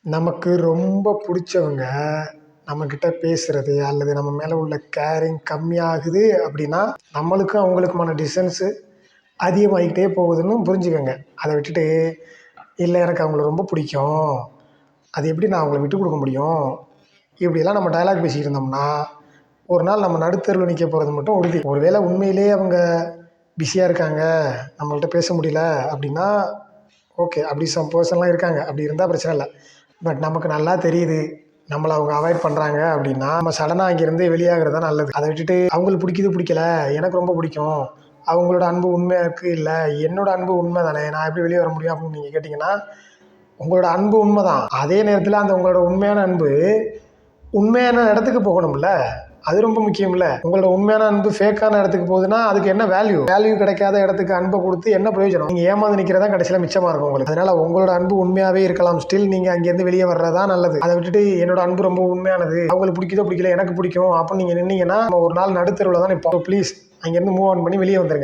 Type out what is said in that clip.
நமக்கு ரொம்ப பிடிச்சவங்க நம்மக்கிட்ட பேசுகிறது அல்லது நம்ம மேலே உள்ள கேரிங் கம்மியாகுது அப்படின்னா நம்மளுக்கும் அவங்களுக்குமான டிஸ்டன்ஸு அதிகமாகிக்கிட்டே போகுதுன்னு புரிஞ்சுக்கோங்க. அதை விட்டுட்டு இல்லை எனக்கு அவங்கள ரொம்ப பிடிக்கும், அது எப்படி நான் அவங்கள விட்டு கொடுக்க முடியும், இப்படியெல்லாம் நம்ம டயலாக் பேசிக்கிட்டு இருந்தோம்னா ஒரு நாள் நம்ம நடுத்தருவில் நிற்க போகிறது மட்டும் உறுதி. ஒருவேளை உண்மையிலேயே அவங்க பிஸியாக இருக்காங்க, நம்மள்ட்ட பேச முடியல அப்படின்னா ஓகே, அப்படி சம் பர்சன்லாம் இருக்காங்க, அப்படி இருந்தால் பிரச்சனை இல்லை. பட் நமக்கு நல்லா தெரியுது நம்மளை அவங்க அவாய்ட் பண்ணுறாங்க அப்படின்னா நம்ம சடனாக அங்கேருந்து வெளியாகிறது தான் நல்லது. அதை விட்டுட்டு அவங்களுக்கு பிடிக்குது பிடிக்கல, எனக்கு ரொம்ப பிடிக்கும், அவங்களோட அன்பு உண்மையாக இருக்குது, இல்லை என்னோட அன்பு உண்மை தானே, நான் எப்படி வெளியே வர முடியும் அப்படின்னு நீங்கள் கேட்டிங்கன்னா உங்களோட அன்பு உண்மை தான். அதே நேரத்தில் அந்த உங்களோட உண்மையான அன்பு உண்மையான இடத்துக்கு போகணும்ல, அது ரொம்ப முக்கியம்ல. உங்களோட உண்மையான அன்பு ஃபேக்கான இடத்துக்கு போகுதுன்னா அதுக்கு என்ன வேல்யூ கிடைக்காத இடத்துக்கு அன்பை கொடுத்து என்ன பிரயோஜனம்? நீங்கள் ஏமாந்து நிற்கிறதா கடைசியில் மிச்சமாக இருக்கும் உங்களுக்கு. அதனால உங்களோட அன்பு உண்மையாகவே இருக்கலாம், ஸ்டில் நீங்கள் அங்கேருந்து வெளியே வர்றதா நல்லது. அதை விட்டுட்டு என்னோட அன்பு ரொம்ப உண்மையானது, அவங்களுக்கு பிடிக்குதோ பிடிக்கல எனக்கு பிடிக்கும் அப்படின்னு நீங்கள் நின்னீங்கன்னா நம்ம ஒரு நாள் நடுத்தருவில் தான் நிற்போம். ப்ளீஸ் அங்கேருந்து மூவ் ஆன் பண்ணி வெளியே வந்துருங்க.